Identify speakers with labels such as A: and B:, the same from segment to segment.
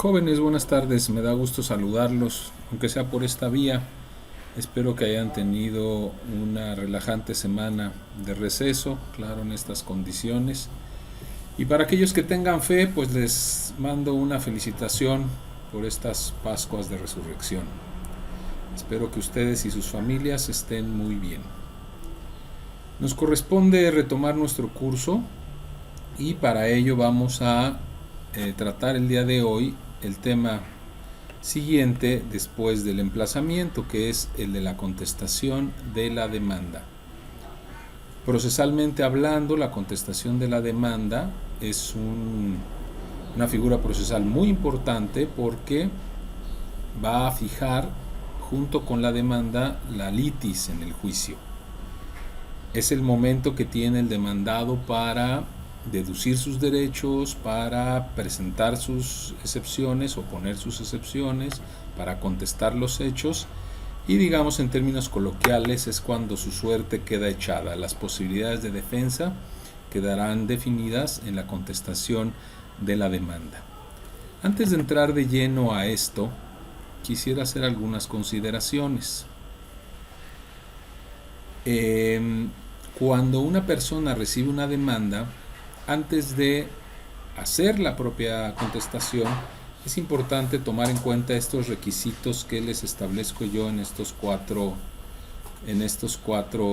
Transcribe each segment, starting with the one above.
A: Jóvenes, buenas tardes, me da gusto saludarlos, aunque sea por esta vía. Espero que hayan tenido una relajante semana de receso, claro, en estas condiciones. Y para aquellos que tengan fe, pues les mando una felicitación por estas Pascuas de Resurrección. Espero que ustedes y sus familias estén muy bien. Nos corresponde retomar nuestro curso y para ello vamos a tratar el día de hoy el tema siguiente después del emplazamiento, que es el de la contestación de la demanda. Procesalmente hablando, la contestación de la demanda es una figura procesal muy importante porque va a fijar junto con la demanda la litis en el juicio. Es el momento que tiene el demandado para deducir sus derechos, para presentar sus excepciones o poner sus excepciones, para contestar los hechos y, digamos en términos coloquiales, es cuando su suerte queda echada. Las posibilidades de defensa quedarán definidas en la contestación de la demanda. Antes de entrar de lleno a esto, quisiera hacer algunas consideraciones. Cuando una persona recibe una demanda, antes de hacer la propia contestación, es importante tomar en cuenta estos requisitos que les establezco yo en estos cuatro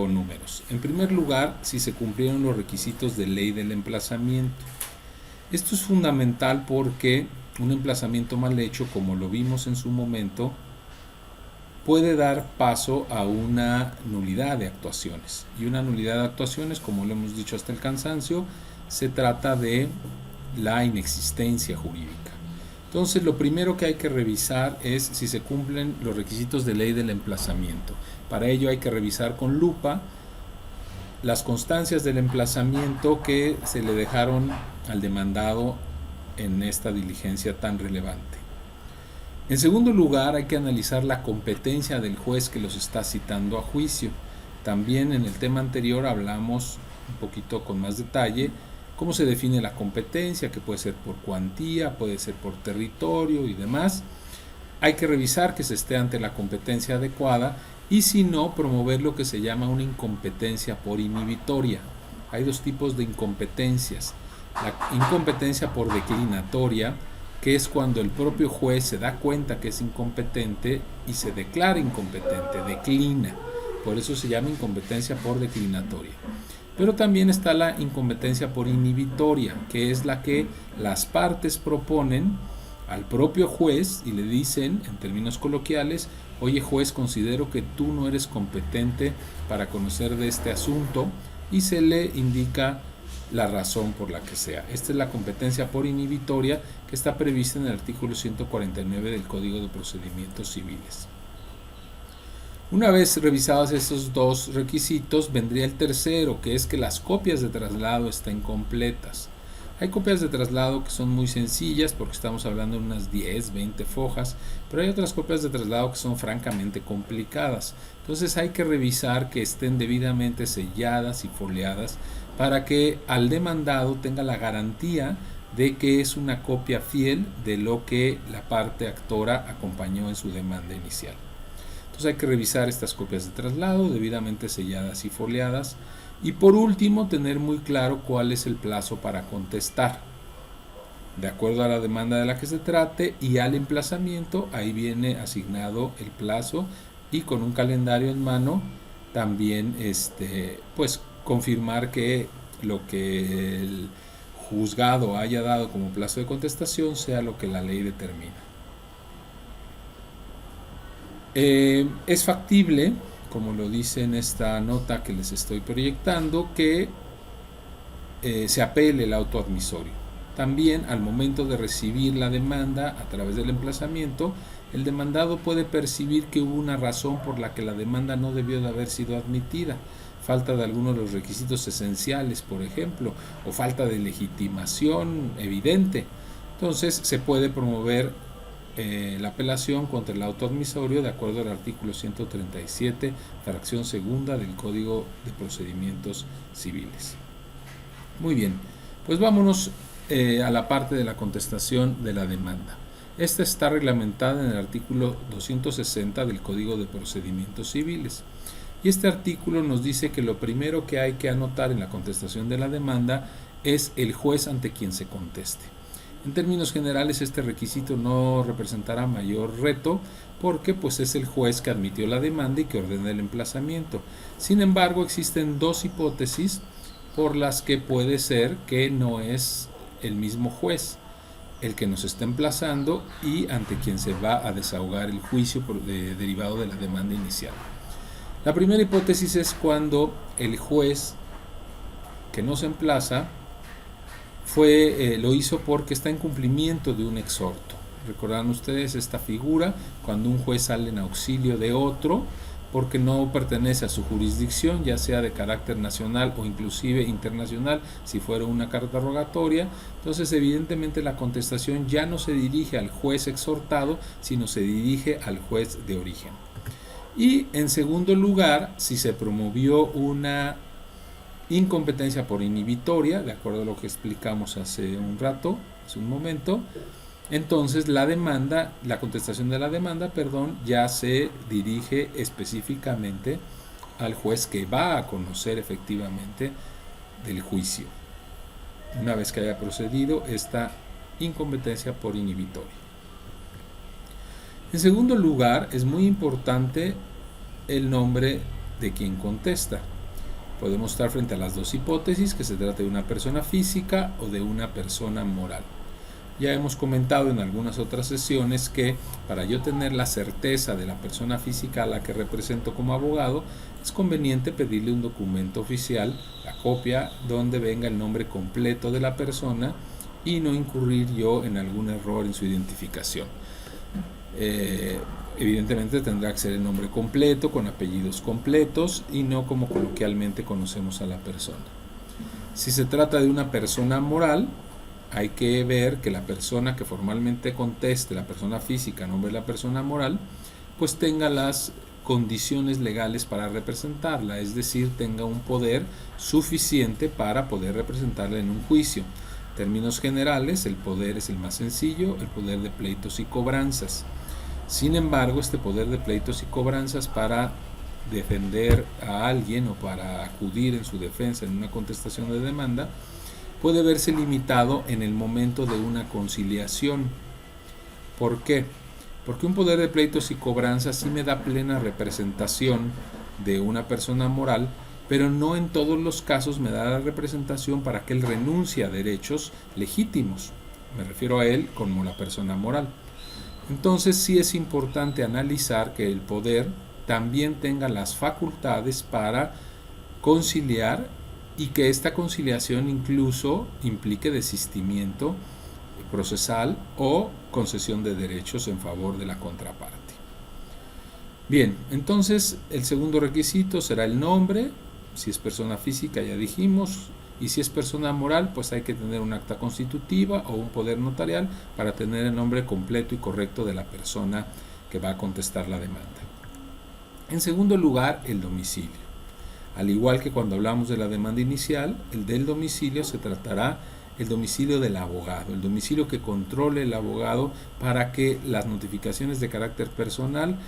A: números. En primer lugar, si se cumplieron los requisitos de ley del emplazamiento. Esto es fundamental porque un emplazamiento mal hecho, como lo vimos en su momento, puede dar paso a una nulidad de actuaciones. Y una nulidad de actuaciones, como lo hemos dicho hasta el cansancio, se trata de la inexistencia jurídica. Entonces, lo primero que hay que revisar es si se cumplen los requisitos de ley del emplazamiento. Para ello hay que revisar con lupa las constancias del emplazamiento que se le dejaron al demandado en esta diligencia tan relevante. En segundo lugar, hay que analizar la competencia del juez que los está citando a juicio. También en el tema anterior hablamos un poquito con más detalle cómo se define la competencia, que puede ser por cuantía, puede ser por territorio y demás. Hay que revisar que se esté ante la competencia adecuada y, si no, promover lo que se llama una incompetencia por inhibitoria. Hay dos tipos de incompetencias. La incompetencia por declinatoria, que es cuando el propio juez se da cuenta que es incompetente y se declara incompetente, declina. Por eso se llama incompetencia por declinatoria. Pero también está la incompetencia por inhibitoria, que es la que las partes proponen al propio juez y le dicen, en términos coloquiales: oye juez, considero que tú no eres competente para conocer de este asunto, y se le indica la razón por la que sea. Esta es la competencia por inhibitoria, que está prevista en el artículo 149 del Código de Procedimientos Civiles. Una vez revisados estos dos requisitos, vendría el tercero, que es que las copias de traslado estén completas. Hay copias de traslado que son muy sencillas porque estamos hablando de unas 10, 20 fojas, pero hay otras copias de traslado que son francamente complicadas. Entonces hay que revisar que estén debidamente selladas y foliadas para que al demandado tenga la garantía de que es una copia fiel de lo que la parte actora acompañó en su demanda inicial. Entonces hay que revisar estas copias de traslado debidamente selladas y foliadas. Y por último, tener muy claro cuál es el plazo para contestar. De acuerdo a la demanda de la que se trate y al emplazamiento, ahí viene asignado el plazo, y con un calendario en mano también pues confirmar que lo que el juzgado haya dado como plazo de contestación sea lo que la ley determina. Es factible, como lo dice en esta nota que les estoy proyectando, que se apele el auto admisorio. También, al momento de recibir la demanda a través del emplazamiento, el demandado puede percibir que hubo una razón por la que la demanda no debió de haber sido admitida: falta de algunos de los requisitos esenciales, por ejemplo, o falta de legitimación evidente. Entonces se puede promover la apelación contra el auto admisorio de acuerdo al artículo 137, fracción segunda del Código de Procedimientos Civiles. Muy bien, pues vámonos a la parte de la contestación de la demanda. Esta está reglamentada en el artículo 260 del Código de Procedimientos Civiles. Y este artículo nos dice que lo primero que hay que anotar en la contestación de la demanda es el juez ante quien se conteste. En términos generales, este requisito no representará mayor reto porque pues es el juez que admitió la demanda y que ordena el emplazamiento. Sin embargo, existen dos hipótesis por las que puede ser que no es el mismo juez el que nos está emplazando y ante quien se va a desahogar el juicio derivado de la demanda inicial. La primera hipótesis es cuando el juez que nos emplaza lo hizo porque está en cumplimiento de un exhorto. Recordarán ustedes esta figura cuando un juez sale en auxilio de otro porque no pertenece a su jurisdicción, ya sea de carácter nacional o inclusive internacional, si fuera una carta rogatoria. Entonces, evidentemente, la contestación ya no se dirige al juez exhortado, sino se dirige al juez de origen. Y en segundo lugar, si se promovió una incompetencia por inhibitoria, de acuerdo a lo que explicamos hace un momento, entonces la contestación de la demanda, ya se dirige específicamente al juez que va a conocer efectivamente del juicio, una vez que haya procedido esta incompetencia por inhibitoria. En segundo lugar, es muy importante el nombre de quien contesta. Podemos estar frente a las dos hipótesis, que se trata de una persona física o de una persona moral. Ya hemos comentado en algunas otras sesiones que para yo tener la certeza de la persona física a la que represento como abogado, es conveniente pedirle un documento oficial, la copia, donde venga el nombre completo de la persona y no incurrir yo en algún error en su identificación. Evidentemente tendrá que ser el nombre completo, con apellidos completos y no como coloquialmente conocemos a la persona. Si se trata de una persona moral, hay que ver que la persona que formalmente conteste, la persona física a nombre de la persona moral, pues tenga las condiciones legales para representarla, es decir, tenga un poder suficiente para poder representarla en un juicio. En términos generales, el poder es el más sencillo, el poder de pleitos y cobranzas. Sin embargo, este poder de pleitos y cobranzas para defender a alguien o para acudir en su defensa en una contestación de demanda puede verse limitado en el momento de una conciliación. ¿Por qué? Porque un poder de pleitos y cobranzas sí me da plena representación de una persona moral, pero no en todos los casos me da la representación para que él renuncie a derechos legítimos. Me refiero a él como la persona moral. Entonces sí es importante analizar que el poder también tenga las facultades para conciliar y que esta conciliación incluso implique desistimiento procesal o concesión de derechos en favor de la contraparte. Bien, entonces el segundo requisito será el nombre. Si es persona física ya dijimos, y si es persona moral pues hay que tener un acta constitutiva o un poder notarial para tener el nombre completo y correcto de la persona que va a contestar la demanda. En segundo lugar, el domicilio. Al igual que cuando hablamos de la demanda inicial, el del domicilio se tratará el domicilio del abogado, el domicilio que controle el abogado para que las notificaciones de carácter personal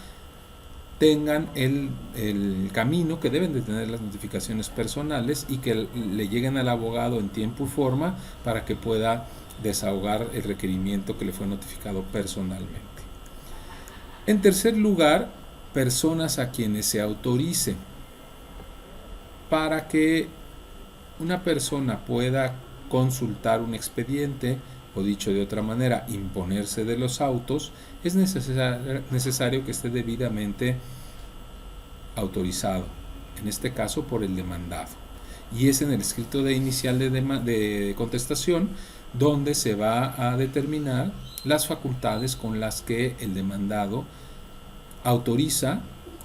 A: tengan el camino que deben de tener las notificaciones personales y que le lleguen al abogado en tiempo y forma para que pueda desahogar el requerimiento que le fue notificado personalmente. En tercer lugar, personas a quienes se autorice. Para que una persona pueda consultar un expediente, o dicho de otra manera, imponerse de los autos, es necesario que esté debidamente autorizado, en este caso por el demandado. Y es en el escrito de inicial de contestación donde se va a determinar las facultades con las que el demandado autoriza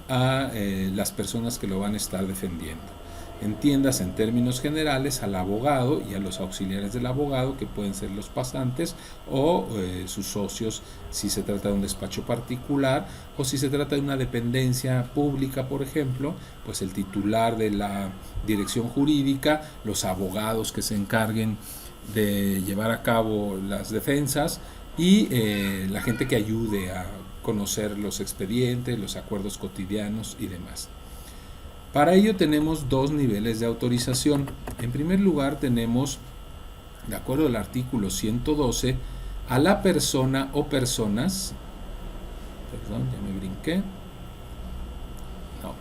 A: a las personas que lo van a estar defendiendo. Entiendas en términos generales al abogado y a los auxiliares del abogado, que pueden ser los pasantes o sus socios si se trata de un despacho particular, o si se trata de una dependencia pública, por ejemplo, pues el titular de la dirección jurídica, los abogados que se encarguen de llevar a cabo las defensas y la gente que ayude a conocer los expedientes, los acuerdos cotidianos y demás. Para ello tenemos dos niveles de autorización. En primer lugar tenemos, de acuerdo al artículo 112, a la persona o personas, perdón, ya me brinqué, no.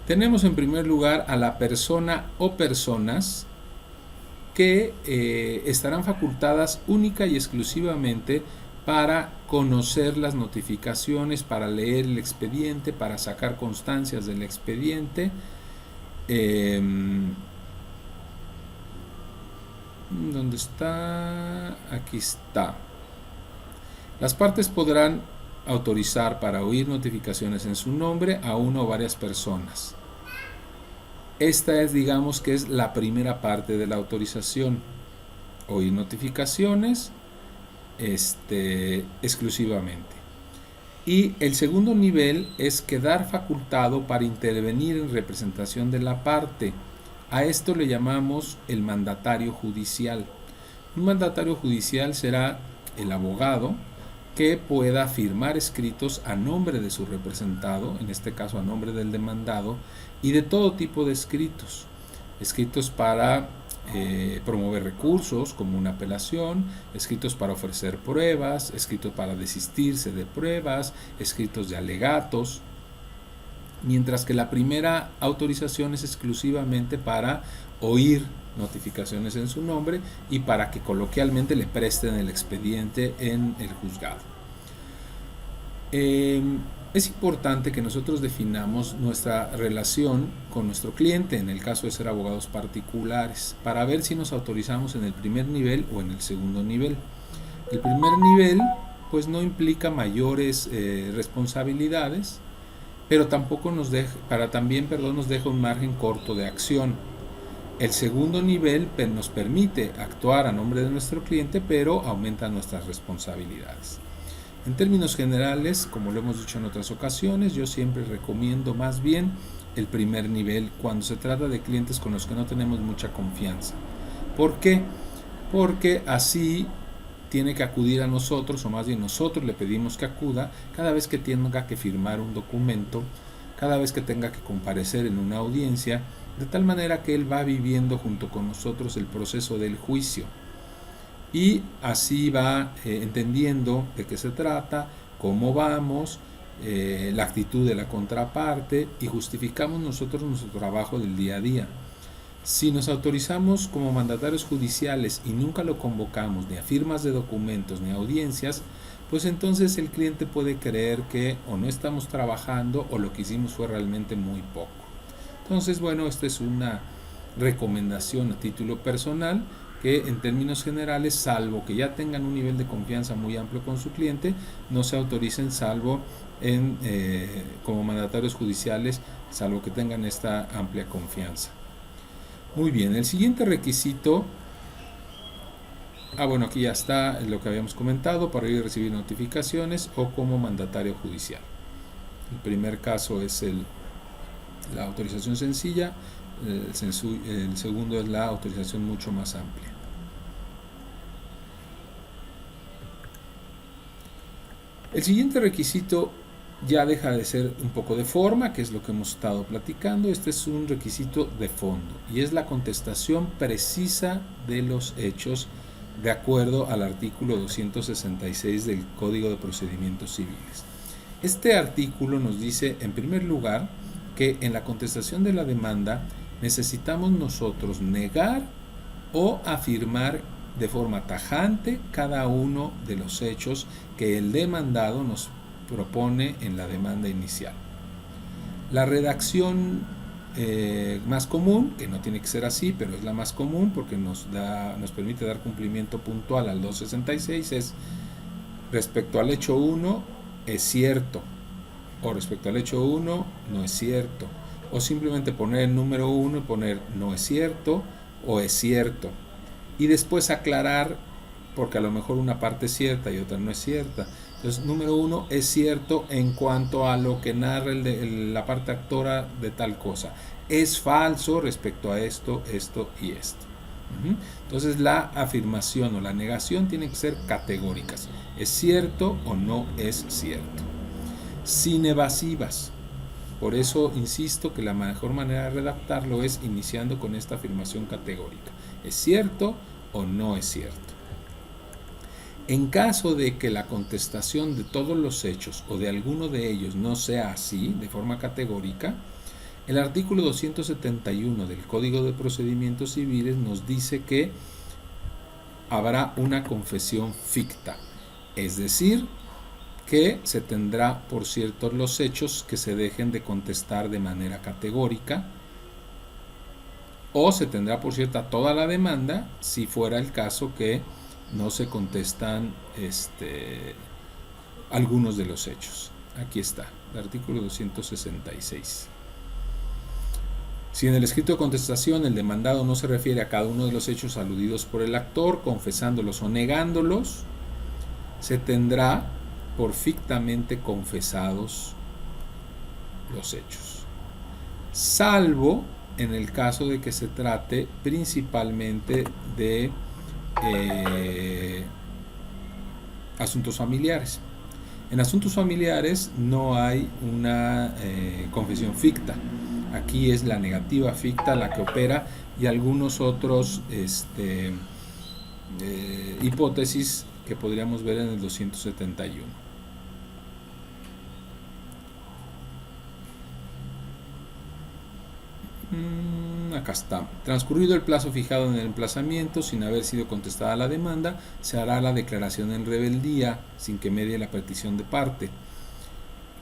A: Tenemos en primer lugar a la persona o personas que estarán facultadas única y exclusivamente para conocer las notificaciones, para leer el expediente, para sacar constancias del expediente. ¿Dónde está? Aquí está. Las partes podrán autorizar para oír notificaciones en su nombre a una o varias personas. Esta es, digamos que es la primera parte de la autorización. Oír notificaciones exclusivamente. Y el segundo nivel es quedar facultado para intervenir en representación de la parte. A esto le llamamos el mandatario judicial. Un mandatario judicial será el abogado que pueda firmar escritos a nombre de su representado, en este caso a nombre del demandado, y de todo tipo de escritos. Escritos para promover recursos como una apelación, escritos para ofrecer pruebas, escritos para desistirse de pruebas, escritos de alegatos, mientras que la primera autorización es exclusivamente para oír notificaciones en su nombre y para que coloquialmente le presten el expediente en el juzgado. Es importante que nosotros definamos nuestra relación con nuestro cliente, en el caso de ser abogados particulares, para ver si nos autorizamos en el primer nivel o en el segundo nivel. El primer nivel pues no implica mayores responsabilidades, pero tampoco nos deja un margen corto de acción. El segundo nivel nos permite actuar a nombre de nuestro cliente, pero aumenta nuestras responsabilidades. En términos generales, como lo hemos dicho en otras ocasiones, yo siempre recomiendo más bien el primer nivel cuando se trata de clientes con los que no tenemos mucha confianza. ¿Por qué? Porque así tiene que acudir a nosotros, o más bien nosotros le pedimos que acuda cada vez que tenga que firmar un documento, cada vez que tenga que comparecer en una audiencia, de tal manera que él va viviendo junto con nosotros el proceso del juicio. Y así va entendiendo de qué se trata, cómo vamos, la actitud de la contraparte, y justificamos nosotros nuestro trabajo del día a día. Si nos autorizamos como mandatarios judiciales y nunca lo convocamos ni a firmas de documentos ni a audiencias, pues entonces el cliente puede creer que o no estamos trabajando o lo que hicimos fue realmente muy poco. Entonces, bueno, esta es una recomendación a título personal, que en términos generales, salvo que ya tengan un nivel de confianza muy amplio con su cliente, no se autoricen salvo como mandatarios judiciales, salvo que tengan esta amplia confianza. Muy bien, el siguiente requisito, bueno, aquí ya está lo que habíamos comentado, para ir a recibir notificaciones o como mandatario judicial. El primer caso es la autorización sencilla, el segundo es la autorización mucho más amplia. El siguiente requisito ya deja de ser un poco de forma, que es lo que hemos estado platicando. Este es un requisito de fondo y es la contestación precisa de los hechos de acuerdo al artículo 266 del Código de Procedimientos Civiles. Este artículo nos dice, en primer lugar, que en la contestación de la demanda necesitamos nosotros negar o afirmar de forma tajante cada uno de los hechos que el demandado nos propone en la demanda inicial. La redacción más común, que no tiene que ser así, pero es la más común porque nos permite dar cumplimiento puntual al 266, es: respecto al hecho 1 es cierto, o respecto al hecho 1 no es cierto, o simplemente poner el número 1 y poner no es cierto o es cierto, y después aclarar, porque a lo mejor una parte es cierta y otra no es cierta. Entonces, número 1 es cierto en cuanto a lo que narra la parte actora de tal cosa. Es falso respecto a esto, esto y esto. Entonces la afirmación o la negación tienen que ser categóricas. ¿Es cierto o no es cierto? Sin evasivas. Por eso insisto que la mejor manera de redactarlo es iniciando con esta afirmación categórica. ¿Es cierto o no es cierto? En caso de que la contestación de todos los hechos o de alguno de ellos no sea así, de forma categórica, el artículo 271 del Código de Procedimientos Civiles nos dice que habrá una confesión ficta, es decir, que se tendrá por ciertos los hechos que se dejen de contestar de manera categórica, o se tendrá por cierta toda la demanda si fuera el caso que no se contestan algunos de los hechos. Aquí está, el artículo 266. Si en el escrito de contestación el demandado no se refiere a cada uno de los hechos aludidos por el actor, confesándolos o negándolos, se tendrá por fictamente confesados los hechos, salvo en el caso de que se trate principalmente de asuntos familiares. En asuntos familiares no hay una confesión ficta. Aquí es la negativa ficta la que opera y algunos otros hipótesis que podríamos ver en el 271. Acá está. Transcurrido el plazo fijado en el emplazamiento, sin haber sido contestada la demanda, se hará la declaración en rebeldía, sin que medie la petición de parte.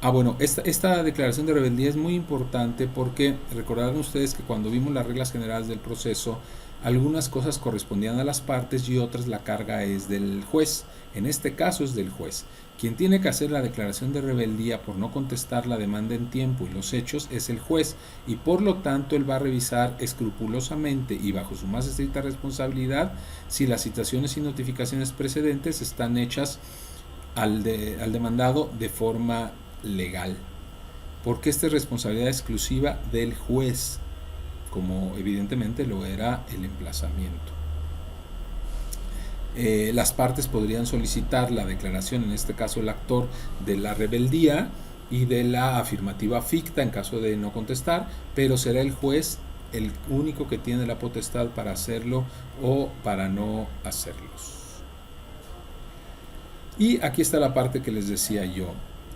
A: Bueno, esta declaración de rebeldía es muy importante porque recordarán ustedes que cuando vimos las reglas generales del proceso, algunas cosas correspondían a las partes y otras la carga es del juez. En este caso es del juez. Quien tiene que hacer la declaración de rebeldía por no contestar la demanda en tiempo y los hechos es el juez, y por lo tanto él va a revisar escrupulosamente y bajo su más estricta responsabilidad si las citaciones y notificaciones precedentes están hechas al demandado de forma legal, porque esta es responsabilidad exclusiva del juez, como evidentemente lo era el emplazamiento. Las partes podrían solicitar la declaración, en este caso el actor, de la rebeldía y de la afirmativa ficta en caso de no contestar, pero será el juez el único que tiene la potestad para hacerlo o para no hacerlos. Y aquí está la parte que les decía yo.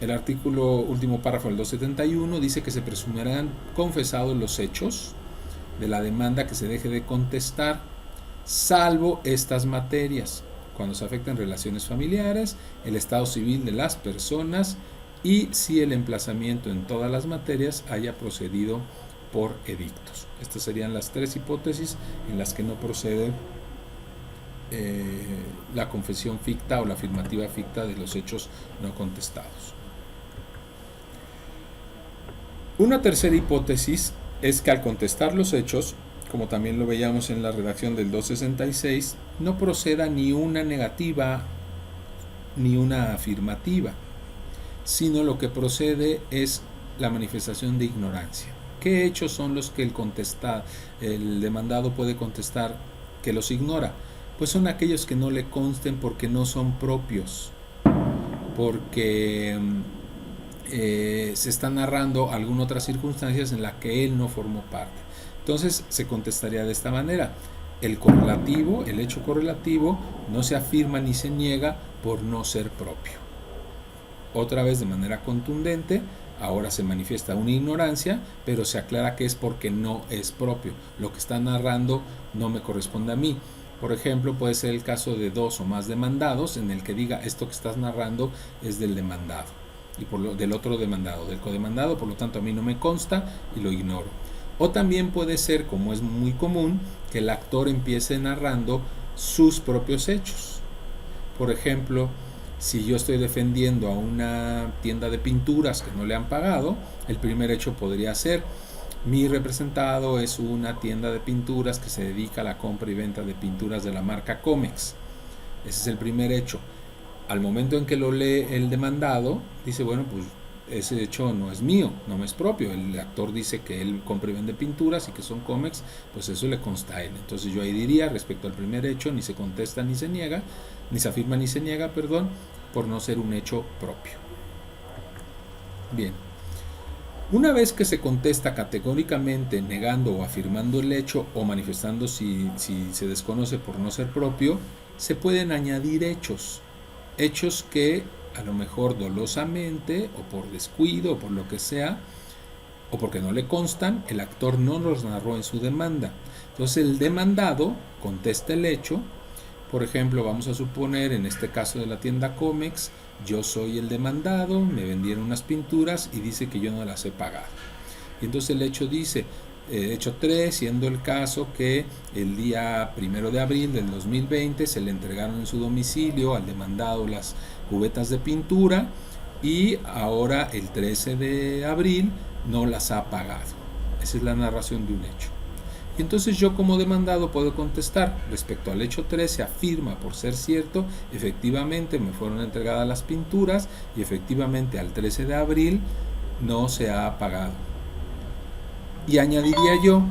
A: El artículo último párrafo del 271 dice que se presumirán confesados los hechos de la demanda que se deje de contestar, salvo estas materias, cuando se afecten relaciones familiares, el estado civil de las personas y si el emplazamiento en todas las materias haya procedido por edictos. Estas serían las tres hipótesis en las que no procede la confesión ficta o la afirmativa ficta de los hechos no contestados. Una tercera hipótesis es que al contestar los hechos, como también lo veíamos en la redacción del 266, no proceda ni una negativa ni una afirmativa, sino lo que procede es la manifestación de ignorancia. ¿Qué hechos son los que el demandado puede contestar que los ignora? Pues son aquellos que no le consten porque no son propios, porque se está narrando alguna otra circunstancias en la que él no formó parte. Entonces se contestaría de esta manera: el correlativo, el hecho correlativo, no se afirma ni se niega por no ser propio. Otra vez de manera contundente, ahora se manifiesta una ignorancia, pero se aclara que es porque no es propio. Lo que está narrando no me corresponde a mí. Por ejemplo, puede ser el caso de dos o más demandados en el que diga esto que estás narrando es del demandado y del otro demandado, del codemandado, por lo tanto a mí no me consta y lo ignoro. O también puede ser, como es muy común, que el actor empiece narrando sus propios hechos. Por ejemplo, si yo estoy defendiendo a una tienda de pinturas que no le han pagado, el primer hecho podría ser: mi representado es una tienda de pinturas que se dedica a la compra y venta de pinturas de la marca Comex. Ese es el primer hecho. Al momento en que lo lee el demandado, dice, bueno, pues ese hecho no es mío, no me es propio. El actor dice que él compra y vende pinturas y que son cómics, pues eso le consta a él. Entonces yo ahí diría, respecto al primer hecho, ni se contesta ni se niega, ni se afirma ni se niega, perdón, por no ser un hecho propio. Bien. Una vez que se contesta categóricamente negando o afirmando el hecho o manifestando si se desconoce por no ser propio, se pueden añadir hechos que a lo mejor dolosamente o por descuido o por lo que sea, o porque no le constan, el actor no los narró en su demanda. Entonces el demandado contesta el hecho. Por ejemplo, vamos a suponer en este caso de la tienda Comex, yo soy el demandado, me vendieron unas pinturas y dice que yo no las he pagado. Y entonces el hecho dice, hecho 3, siendo el caso que el día 1 de abril del 2020 se le entregaron en su domicilio al demandado las cubetas de pintura y ahora el 13 de abril no las ha pagado. Esa es la narración de un hecho. Y entonces yo como demandado puedo contestar, respecto al hecho 3 se afirma por ser cierto, efectivamente me fueron entregadas las pinturas y efectivamente al 13 de abril no se ha pagado. Y añadiría yo,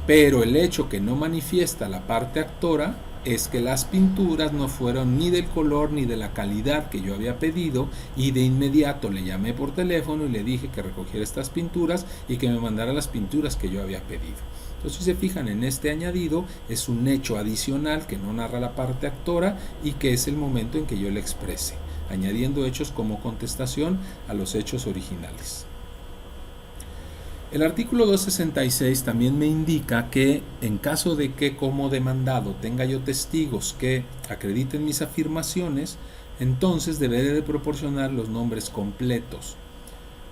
A: pero el hecho que no manifiesta la parte actora es que las pinturas no fueron ni del color ni de la calidad que yo había pedido y de inmediato le llamé por teléfono y le dije que recogiera estas pinturas y que me mandara las pinturas que yo había pedido. Entonces, si se fijan en este añadido, es un hecho adicional que no narra la parte actora y que es el momento en que yo le exprese, añadiendo hechos como contestación a los hechos originales. El artículo 266 también me indica que en caso de que como demandado tenga yo testigos que acrediten mis afirmaciones, entonces deberé de proporcionar los nombres completos.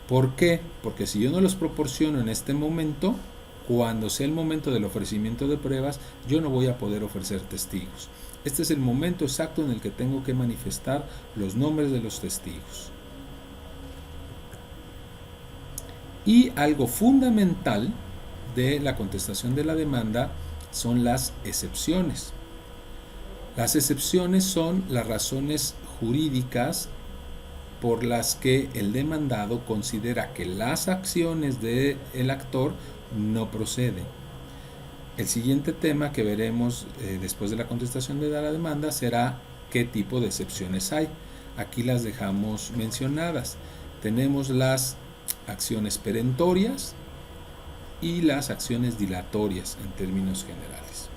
A: ¿Por qué? Porque si yo no los proporciono en este momento, cuando sea el momento del ofrecimiento de pruebas, yo no voy a poder ofrecer testigos. Este es el momento exacto en el que tengo que manifestar los nombres de los testigos. Y algo fundamental de la contestación de la demanda son las excepciones. Las excepciones son las razones jurídicas por las que el demandado considera que las acciones del actor no proceden. El siguiente tema que veremos después de la contestación de la demanda será qué tipo de excepciones hay. Aquí las dejamos mencionadas. Tenemos las acciones perentorias y las acciones dilatorias en términos generales.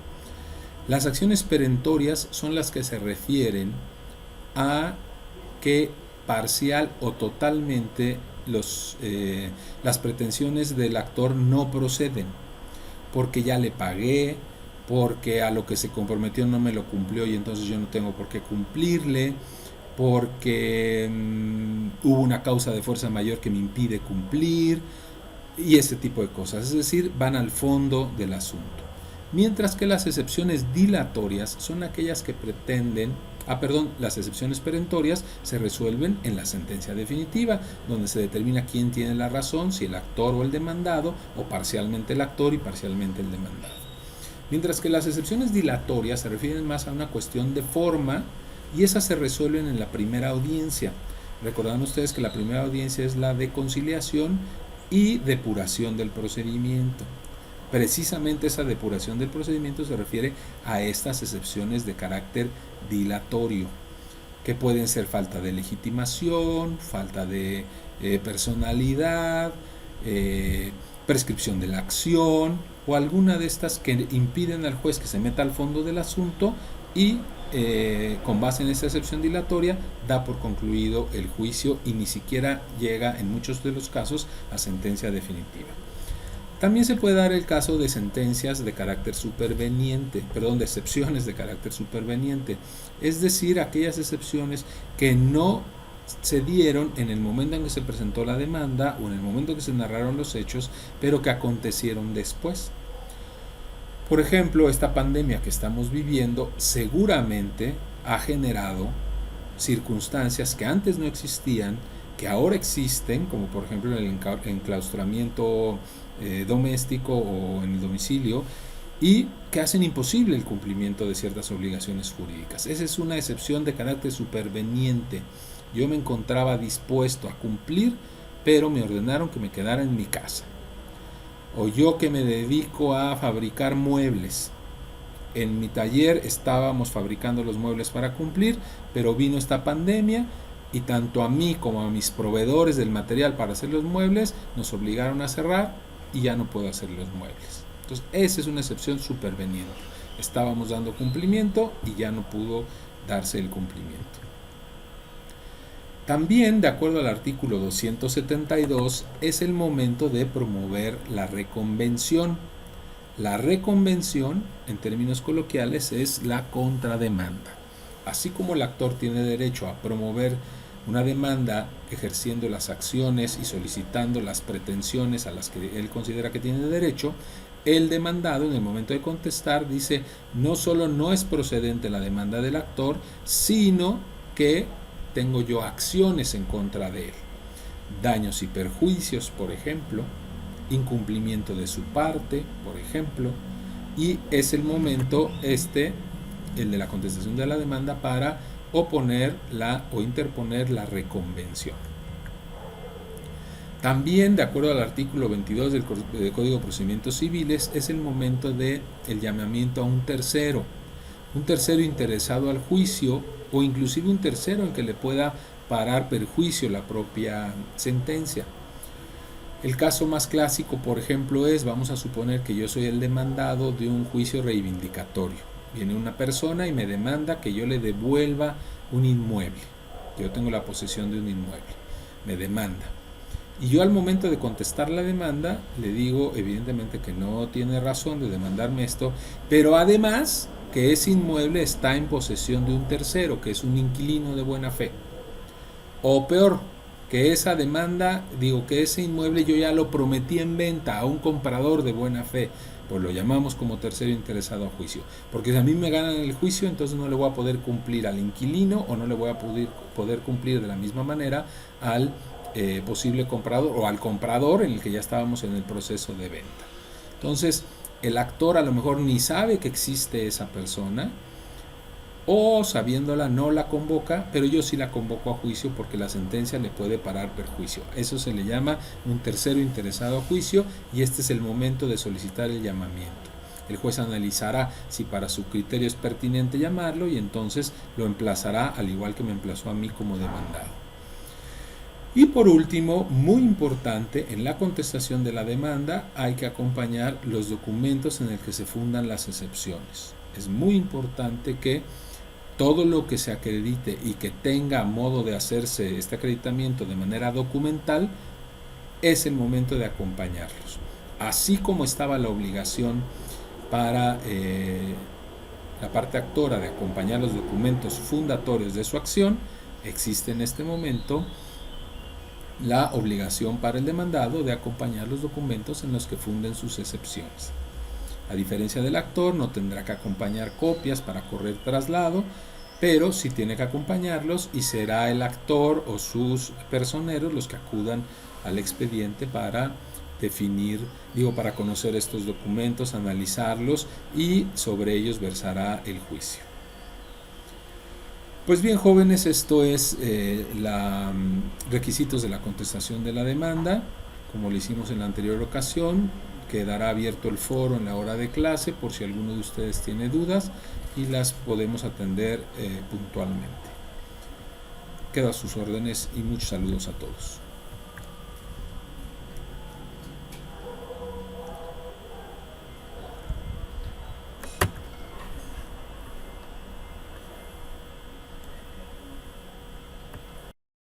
A: Las acciones perentorias son las que se refieren a que parcial o totalmente las pretensiones del actor no proceden, porque ya le pagué, porque a lo que se comprometió no me lo cumplió y entonces yo no tengo por qué cumplirle, porque hubo una causa de fuerza mayor que me impide cumplir y ese tipo de cosas, es decir, van al fondo del asunto. Mientras que las excepciones dilatorias son aquellas que pretenden, las excepciones perentorias se resuelven en la sentencia definitiva, donde se determina quién tiene la razón, si el actor o el demandado, o parcialmente el actor y parcialmente el demandado. Mientras que las excepciones dilatorias se refieren más a una cuestión de forma y esas se resuelven en la primera audiencia. Recordarán ustedes que la primera audiencia es la de conciliación y depuración del procedimiento. Precisamente esa depuración del procedimiento se refiere a estas excepciones de carácter dilatorio, que pueden ser falta de legitimación, falta de personalidad, prescripción de la acción o alguna de estas que impiden al juez que se meta al fondo del asunto y con base en esta excepción dilatoria da por concluido el juicio y ni siquiera llega en muchos de los casos a sentencia definitiva. También se puede dar el caso de sentencias de carácter superveniente, de excepciones de carácter superveniente, es decir, aquellas excepciones que no se dieron en el momento en que se presentó la demanda o en el momento en que se narraron los hechos, pero que acontecieron después. Por ejemplo, esta pandemia que estamos viviendo seguramente ha generado circunstancias que antes no existían, que ahora existen, como por ejemplo el enclaustramiento doméstico o en el domicilio, y que hacen imposible el cumplimiento de ciertas obligaciones jurídicas. Esa es una excepción de carácter superveniente. yo me encontraba dispuesto a cumplir, pero me ordenaron que me quedara en mi casa. O yo que me dedico a fabricar muebles, en mi taller estábamos fabricando los muebles para cumplir, pero vino esta pandemia y tanto a mí como a mis proveedores del material para hacer los muebles nos obligaron a cerrar y ya no puedo hacer los muebles. Entonces esa es una excepción superveniente. Estábamos dando cumplimiento y ya no pudo darse el cumplimiento. También, de acuerdo al artículo 272, es el momento de promover la reconvención. La reconvención, en términos coloquiales, es la contrademanda. Así como el actor tiene derecho a promover una demanda ejerciendo las acciones y solicitando las pretensiones a las que él considera que tiene derecho, el demandado, en el momento de contestar, dice: no solo no es procedente la demanda del actor, sino que tengo yo acciones en contra de él. Daños y perjuicios, por ejemplo, incumplimiento de su parte, por ejemplo, y es el momento el de la contestación de la demanda, para oponer o interponer la reconvención. También, de acuerdo al artículo 22 del Código de Procedimientos Civiles, es el momento del llamamiento a un tercero interesado al juicio, o inclusive un tercero en que le pueda parar perjuicio la propia sentencia. El caso más clásico, por ejemplo, vamos a suponer que yo soy el demandado de un juicio reivindicatorio. Viene una persona y me demanda que yo le devuelva un inmueble. Yo tengo la posesión de un inmueble. Me demanda. Y yo, al momento de contestar la demanda, le digo evidentemente que no tiene razón de demandarme esto, pero además que ese inmueble está en posesión de un tercero, que es un inquilino de buena fe. O peor, que esa demanda, que ese inmueble yo ya lo prometí en venta a un comprador de buena fe, pues lo llamamos como tercero interesado a juicio. Porque si a mí me ganan el juicio, entonces no le voy a poder cumplir al inquilino, o no le voy a poder cumplir de la misma manera al posible comprador, o al comprador en el que ya estábamos en el proceso de venta. Entonces, el actor a lo mejor ni sabe que existe esa persona, o sabiéndola no la convoca, pero yo sí la convoco a juicio porque la sentencia le puede parar perjuicio. Eso se le llama un tercero interesado a juicio, y este es el momento de solicitar el llamamiento. El juez analizará si para su criterio es pertinente llamarlo, y entonces lo emplazará, al igual que me emplazó a mí como demandado. Y por último, muy importante, en la contestación de la demanda hay que acompañar los documentos en el que se fundan las excepciones. Es muy importante que todo lo que se acredite y que tenga modo de hacerse este acreditamiento de manera documental, es el momento de acompañarlos. Así como estaba la obligación para la parte actora de acompañar los documentos fundatorios de su acción, existe en este momento la obligación para el demandado de acompañar los documentos en los que funden sus excepciones. A diferencia del actor, no tendrá que acompañar copias para correr traslado, pero sí tiene que acompañarlos, y será el actor o sus personeros los que acudan al expediente para para conocer estos documentos, analizarlos, y sobre ellos versará el juicio. Pues bien, jóvenes, esto es requisitos de la contestación de la demanda. Como lo hicimos en la anterior ocasión, quedará abierto el foro en la hora de clase por si alguno de ustedes tiene dudas, y las podemos atender puntualmente. Quedo a sus órdenes y muchos saludos a todos.